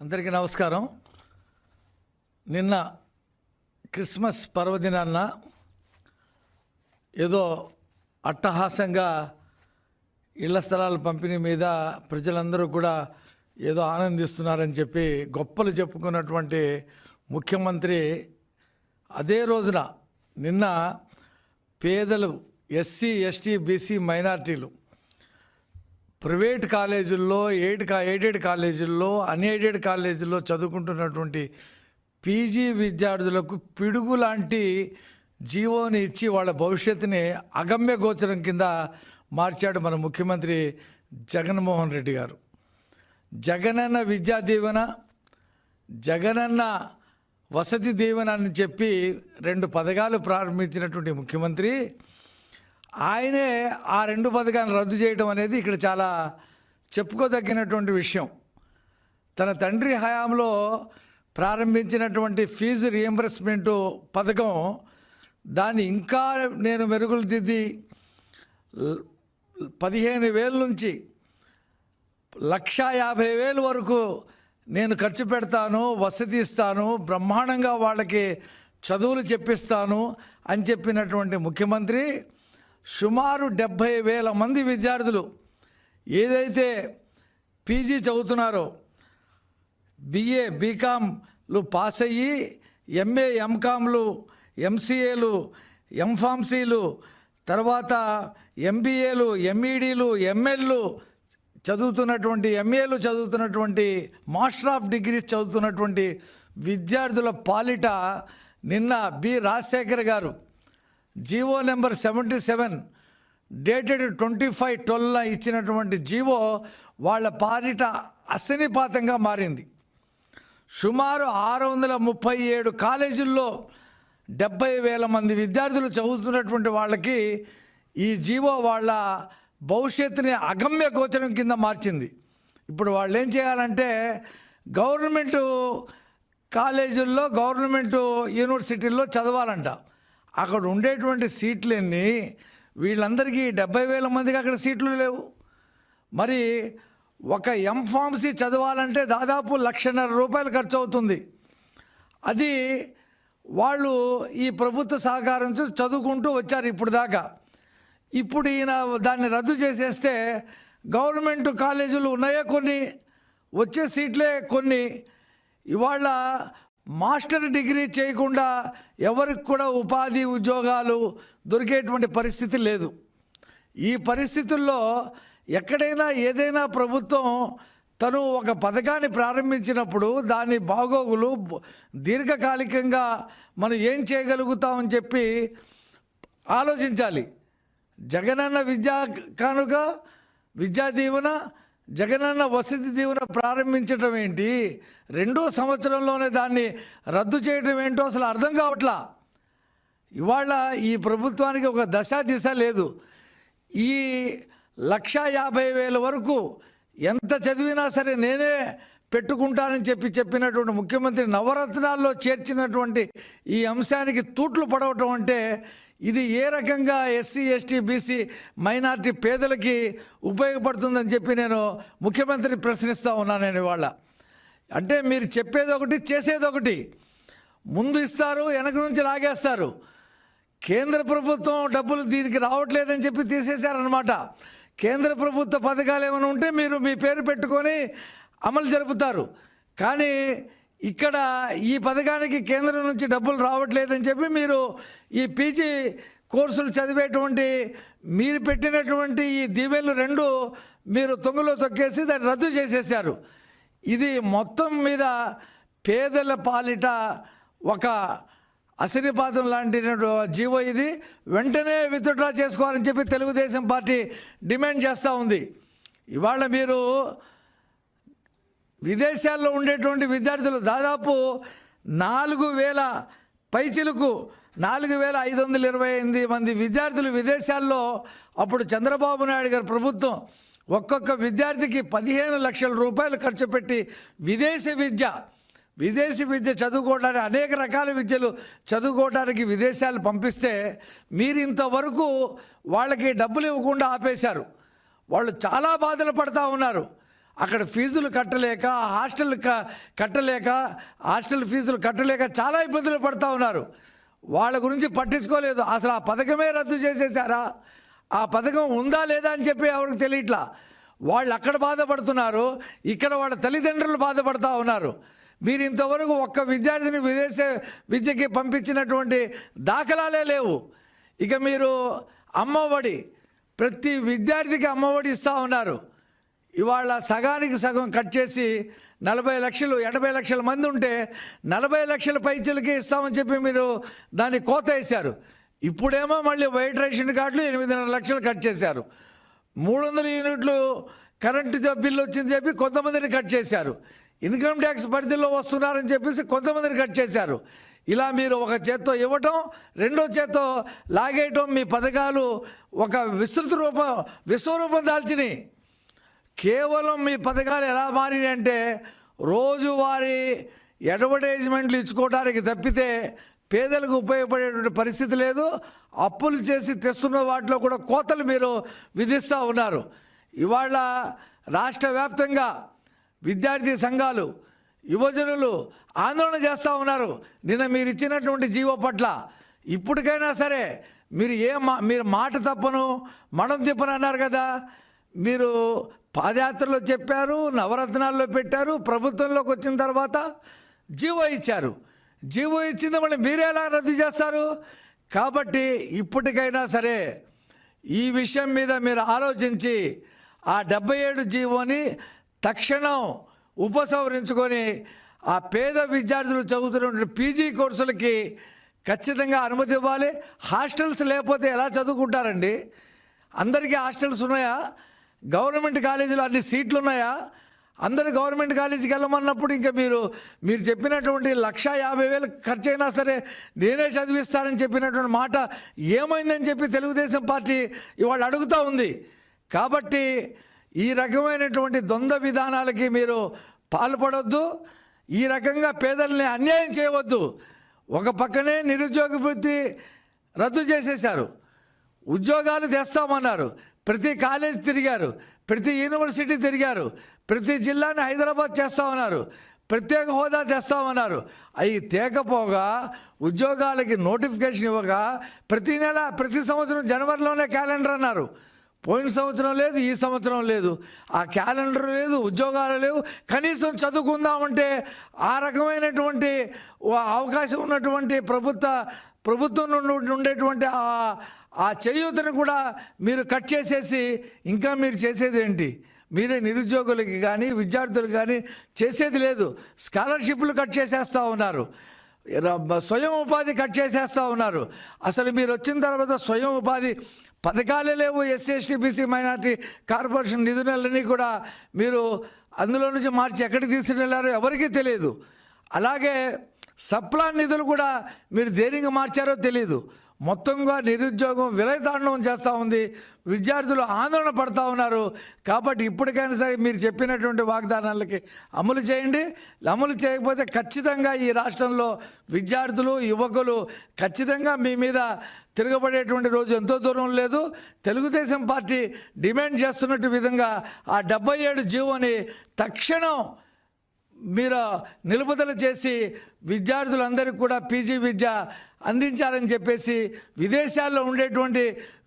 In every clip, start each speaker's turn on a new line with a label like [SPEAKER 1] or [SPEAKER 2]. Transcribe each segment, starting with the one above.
[SPEAKER 1] అందరికీ నమస్కారం. నిన్న క్రిస్మస్ పర్వదినాన్న ఏదో అట్టహాసంగా ఇళ్ల స్థలాల పంపిణీ మీద ప్రజలందరూ కూడా ఏదో ఆనందిస్తున్నారని చెప్పి గొప్పలు చెప్పుకున్నటువంటి ముఖ్యమంత్రి అదే రోజున నిన్న పేదలు, ఎస్సీ, ఎస్టీ, బీసీ, మైనార్టీలు ప్రైవేట్ కాలేజీల్లో, ఎయిడెడ్ కాలేజీల్లో, అన్ఎయిడెడ్ కాలేజీల్లో చదువుకుంటున్నటువంటి పీజీ విద్యార్థులకు పిడుగు లాంటి జీవోని ఇచ్చి వాళ్ళ భవిష్యత్తుని అగమ్య గోచరం కింద మార్చాడు మన ముఖ్యమంత్రి జగన్మోహన్ రెడ్డి గారు. జగనన్న విద్యా దీవెన, జగనన్న వసతి దీవెన అని చెప్పి 2 పథకాలు ప్రారంభించినటువంటి ముఖ్యమంత్రి ఆయనే ఆ 2 పథకాలను రద్దు చేయడం అనేది ఇక్కడ చాలా చెప్పుకోదగినటువంటి విషయం. తన తండ్రి హయాంలో ప్రారంభించినటువంటి ఫీజు రియంబర్స్మెంటు పథకం, దాన్ని ఇంకా నేను మెరుగులు దిద్ది 15,000 నుంచి 1,50,000 వరకు నేను ఖర్చు పెడతాను, వసతి ఇస్తాను, బ్రహ్మాండంగా వాళ్ళకి చదువులు చెప్పిస్తాను అని చెప్పినటువంటి ముఖ్యమంత్రి సుమారు 70,000 మంది విద్యార్థులు ఏదైతే పీజీ చదువుతున్నారో, బిఏ, బీకామ్లు పాస్ అయ్యి ఎంఏ, ఎంకామ్లు, ఎంసీఏలు, ఎంఫార్మసీలు, తర్వాత ఎంబీఏలు, ఎంఈడీలు, ఎంఎల్లు చదువుతున్నటువంటి, ఎంఏలు చదువుతున్నటువంటి, మాస్టర్ ఆఫ్ డిగ్రీస్ చదువుతున్నటువంటి విద్యార్థుల పాలిట నిన్న బి రాజశేఖర్ గారు జీవో నెంబర్ 77 డేటెడ్ 25/12 ఇచ్చినటువంటి జీవో వాళ్ళ పాలిట అసనిపాతంగా మారింది. సుమారు 637 కాలేజీల్లో 70,000 మంది విద్యార్థులు చదువుతున్నటువంటి వాళ్ళకి ఈ జీవో వాళ్ళ భవిష్యత్తుని అగమ్య గోచరం కింద మార్చింది. ఇప్పుడు వాళ్ళు ఏం చేయాలంటే గవర్నమెంటు కాలేజీల్లో, గవర్నమెంటు యూనివర్సిటీల్లో చదవాలంట. అక్కడ ఉండేటువంటి సీట్లన్నీ వీళ్ళందరికీ 70,000 మందికి అక్కడ సీట్లు లేవు. మరి ఒక ఎంఫార్మసీ చదవాలంటే దాదాపు 1,50,000 రూపాయలు ఖర్చు అవుతుంది. అది వాళ్ళు ఈ ప్రభుత్వ సహకారంతో చదువుకుంటూ వచ్చారు ఇప్పుడు దాకా. ఇప్పుడు ఈయన దాన్ని రద్దు చేసేస్తే గవర్నమెంట్ కాలేజీలు ఉన్నాయే కొన్ని, వచ్చే సీట్లే కొన్ని. ఇవాళ మాస్టర్ డిగ్రీ చేయకుండా ఎవరికి కూడా ఉపాధి, ఉద్యోగాలు దొరికేటువంటి పరిస్థితి లేదు. ఈ పరిస్థితుల్లో ఎక్కడైనా ఏదైనా ప్రభుత్వం తను ఒక పథకాన్ని ప్రారంభించినప్పుడు దాని బాగోగులు దీర్ఘకాలికంగా మనం ఏం చేయగలుగుతామని చెప్పి ఆలోచించాలి. జగనన్న విద్యా కానుక, విద్యా దీవెన, జగనన్న వసతి దీవెన ప్రారంభించడం ఏంటి, 2వ సంవత్సరంలోనే దాన్ని రద్దు చేయడం ఏంటో అసలు అర్థం కావట్లా. ఇవాళ ఈ ప్రభుత్వానికి ఒక దశ దిశ లేదు. ఈ 1,50,000 వరకు ఎంత చదివినా సరే నేనే పెట్టుకుంటానని చెప్పినటువంటి ముఖ్యమంత్రి నవరత్నాల్లో చేర్చినటువంటి ఈ అంశానికి తూట్లు పడవటం అంటే ఇది ఏ రకంగా ఎస్సీ, ఎస్టీ, బీసీ, మైనార్టీ పేదలకి ఉపయోగపడుతుందని చెప్పి నేను ముఖ్యమంత్రిని ప్రశ్నిస్తూ ఉన్నాను. నేను ఇవాళ అంటే మీరు చెప్పేది ఒకటి, చేసేది ఒకటి. ముందు ఇస్తారు, వెనక నుంచి లాగేస్తారు. కేంద్ర ప్రభుత్వం డబ్బులు దీనికి రావట్లేదని చెప్పి తీసేశారనమాట. కేంద్ర ప్రభుత్వ పథకాలు ఏమైనా ఉంటే మీరు మీ పేరు పెట్టుకొని అమలు జరుపుతారు. కానీ ఇక్కడ ఈ పథకానికి కేంద్రం నుంచి డబ్బులు రావట్లేదని చెప్పి మీరు ఈ పీజీ కోర్సులు చదివేటువంటి మీరు పెట్టినటువంటి ఈ దీవెనలు 2 మీరు తొంగలో తొక్కేసి దాన్ని రద్దు చేసేశారు. ఇది మొత్తం మీద పేదల పాలిట ఒక అసనిపాతం లాంటి జీవో. ఇది వెంటనే విత్డ్రా చేసుకోవాలని చెప్పి తెలుగుదేశం పార్టీ డిమాండ్ చేస్తూ ఉంది. ఇవాళ మీరు విదేశాల్లో ఉండేటువంటి విద్యార్థులు దాదాపు 4,000 పైచిలకు 4,528 మంది విద్యార్థులు విదేశాల్లో అప్పుడు చంద్రబాబు నాయుడు గారి ప్రభుత్వం ఒక్కొక్క విద్యార్థికి 15 లక్షల రూపాయలు ఖర్చు పెట్టి విదేశీ విద్య చదువుకోవడానికి, అనేక రకాల విద్యలు చదువుకోవడానికి విదేశాలు పంపిస్తే మీరు ఇంతవరకు వాళ్ళకి డబ్బులు ఇవ్వకుండా ఆపేశారు. వాళ్ళు చాలా బాధలు పడుతూ ఉన్నారు. అక్కడ ఫీజులు కట్టలేక హాస్టల్ ఫీజులు కట్టలేక చాలా ఇబ్బందులు పడుతూ ఉన్నారు. వాళ్ళ గురించి పట్టించుకోలేదు. అసలు ఆ పథకమే రద్దు చేసేసారా, ఆ పథకం ఉందా లేదా అని చెప్పి ఎవరికి తెలియట్లా. వాళ్ళు అక్కడ బాధపడుతున్నారు, ఇక్కడ వాళ్ళ తల్లిదండ్రులు బాధపడుతూ ఉన్నారు. మీరు ఇంతవరకు ఒక్క విద్యార్థిని విదేశ విద్యకి పంపించినటువంటి దాఖలాలే లేవు. ఇక మీరు అమ్మఒడి, ప్రతి విద్యార్థికి అమ్మఒడి ఇస్తూ ఉన్నారు. ఇవాళ సగానికి సగం కట్ చేసి 40 లక్షలు 80 లక్షల మంది ఉంటే 40 లక్షల పైచలకి ఇస్తామని చెప్పి మీరు దాన్ని కోత వేశారు. ఇప్పుడేమో మళ్ళీ వైట్ రేషన్ కార్డులు 8.5 లక్షలు కట్ చేశారు. 300 యూనిట్లు కరెంటు బిల్లు వచ్చింది చెప్పి కొంతమందిని కట్ చేశారు. ఇన్కమ్ ట్యాక్స్ పరిధిలో వస్తున్నారని చెప్పేసి కొంతమందిని కట్ చేశారు. ఇలా మీరు ఒక చేత్తో ఇవ్వటం, రెండో చేత్తో లాగేయటం, మీ పథకాలు ఒక విశ్వరూపం దాల్చినాయి. కేవలం మీ పథకాలు ఎలా మారినాయంటే రోజువారీ అడ్వర్టైజ్మెంట్లు ఇచ్చుకోవడానికి తప్పితే పేదలకు ఉపయోగపడేటువంటి పరిస్థితి లేదు. అప్పులు చేసి తెస్తున్న వాటిలో కూడా కోతలు మీరు విధిస్తూ ఉన్నారు. ఇవాళ రాష్ట్ర వ్యాప్తంగా విద్యార్థి సంఘాలు, యువజనులు ఆందోళన చేస్తూ ఉన్నారు నిన్న మీరు ఇచ్చినటువంటి జీవో పట్ల. ఇప్పటికైనా సరే మీరు మాట తప్పను మడం తిప్పను అన్నారు కదా, మీరు పాదయాత్రలో చెప్పారు, నవరత్నాల్లో పెట్టారు, ప్రభుత్వంలోకి వచ్చిన తర్వాత జీవో ఇచ్చారు. జీవో ఇచ్చింది మళ్ళీ మీరే ఎలా రద్దు చేస్తారు? కాబట్టి ఇప్పటికైనా సరే ఈ విషయం మీద మీరు ఆలోచించి ఆ 77 జీవోని తక్షణం ఉపసంహరించుకొని ఆ పేద విద్యార్థులు చదువుతున్న పీజీ కోర్సులకి ఖచ్చితంగా అనుమతి ఇవ్వాలి. హాస్టల్స్ లేకపోతే ఎలా చదువుకుంటారండి? అందరికీ హాస్టల్స్ ఉన్నాయా? గవర్నమెంట్ కాలేజీలో అన్ని సీట్లు ఉన్నాయా? అందరూ గవర్నమెంట్ కాలేజీకి వెళ్ళమన్నప్పుడు ఇంకా మీరు చెప్పినటువంటి 1,50,000 ఖర్చు అయినా సరే నేనే చదివిస్తానని చెప్పినటువంటి మాట ఏమైందని చెప్పి తెలుగుదేశం పార్టీ ఇవాళ అడుగుతూ ఉంది. కాబట్టి ఈ రకమైనటువంటి ద్వంద్వ విధానాలకి మీరు పాల్పడొద్దు. ఈ రకంగా పేదల్ని అన్యాయం చేయవద్దు. ఒక పక్కనే నిరుద్యోగ వృత్తి రద్దు చేసేశారు, ఉద్యోగాలు తెస్తామన్నారు, ప్రతి కాలేజ్ తిరిగారు, ప్రతి యూనివర్సిటీ తిరిగారు, ప్రతి జిల్లాని హైదరాబాద్ చేస్తామన్నారు, ప్రత్యేక హోదా తెస్తామన్నారు. అవి తేకపోగా ఉద్యోగాలకి నోటిఫికేషన్ ఇవ్వగా ప్రతి సంవత్సరం జనవరిలోనే క్యాలెండర్ అన్నారు. పోయిన సంవత్సరం లేదు, ఈ సంవత్సరం లేదు, ఆ క్యాలెండర్ లేదు, ఉద్యోగాలు లేవు. కనీసం చదువుకుందామంటే ఆ రకమైనటువంటి అవకాశం ఉన్నటువంటి ప్రభుత్వం నుండి ఉండేటువంటి ఆ చేయూతను కూడా మీరు కట్ చేసేసి ఇంకా మీరు చేసేది ఏంటి? మీరే నిరుద్యోగులకి కానీ విద్యార్థులకు కానీ చేసేది లేదు. స్కాలర్షిప్లు కట్ చేసేస్తూ ఉన్నారు, స్వయం ఉపాధి కట్ చేసేస్తూ ఉన్నారు. అసలు మీరు వచ్చిన తర్వాత స్వయం ఉపాధి పథకాలే లేవు. SC ST BC minority corporation నిధులన్నీ కూడా మీరు అందులో నుంచి మార్చి ఎక్కడికి తీసుకెళ్లారో ఎవరికీ తెలియదు. అలాగే సప్లాన్ నిధులు కూడా మీరు దేనికి మార్చారో తెలియదు. మొత్తంగా నిరుద్యోగం విలయతాండవం చేస్తూ ఉంది, విద్యార్థులు ఆందోళన పడుతూ ఉన్నారు. కాబట్టి ఇప్పటికైనా సరే మీరు చెప్పినటువంటి వాగ్దానాలకి అమలు చేయండి. అమలు చేయకపోతే ఖచ్చితంగా ఈ రాష్ట్రంలో విద్యార్థులు యువకులు ఖచ్చితంగా మీ మీద తిరగబడేటువంటి రోజు ఎంతో దూరం లేదు. తెలుగుదేశం పార్టీ డిమాండ్ చేస్తున్నట్టు విధంగా ఆ 77 జీవోని తక్షణం మీరు నిలుపుదల చేసి విద్యార్థులందరికీ కూడా పీజీ విద్య అందించాలని చెప్పేసి విదేశాల్లో ఉండేటువంటి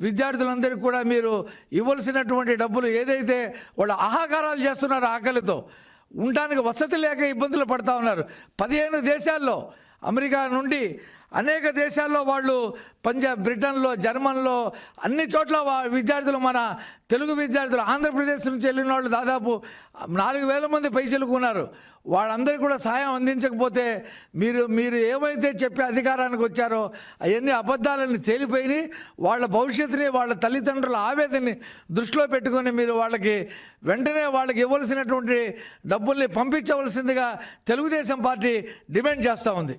[SPEAKER 1] విద్యార్థులందరికీ కూడా మీరు ఇవ్వాల్సినటువంటి డబ్బులు ఏదైతే వాళ్ళు ఆహాకారాలు చేస్తున్నారో ఆకలితో ఉండడానికి వసతి లేక ఇబ్బందులు పడుతూ ఉన్నారు. 15 దేశాల్లో, అమెరికా నుండి అనేక దేశాల్లో వాళ్ళు బ్రిటన్లో, జర్మన్లో అన్ని చోట్ల విద్యార్థులు, మన తెలుగు విద్యార్థులు ఆంధ్రప్రదేశ్ నుంచి వెళ్ళిన వాళ్ళు దాదాపు 4,000 మంది పైసలుకున్నారు. వాళ్ళందరికీ కూడా సహాయం అందించకపోతే మీరు ఏమైతే చెప్పి అధికారానికి వచ్చారో అవన్నీ అబద్ధాలని తేలిపోయినాయి. వాళ్ళ భవిష్యత్తుని, వాళ్ళ తల్లిదండ్రుల ఆవేదనని దృష్టిలో పెట్టుకొని మీరు వెంటనే వాళ్ళకి ఇవ్వాల్సినటువంటి డబ్బుల్ని పంపించవలసిందిగా తెలుగుదేశం పార్టీ డిమాండ్ చేస్తూ ఉంది.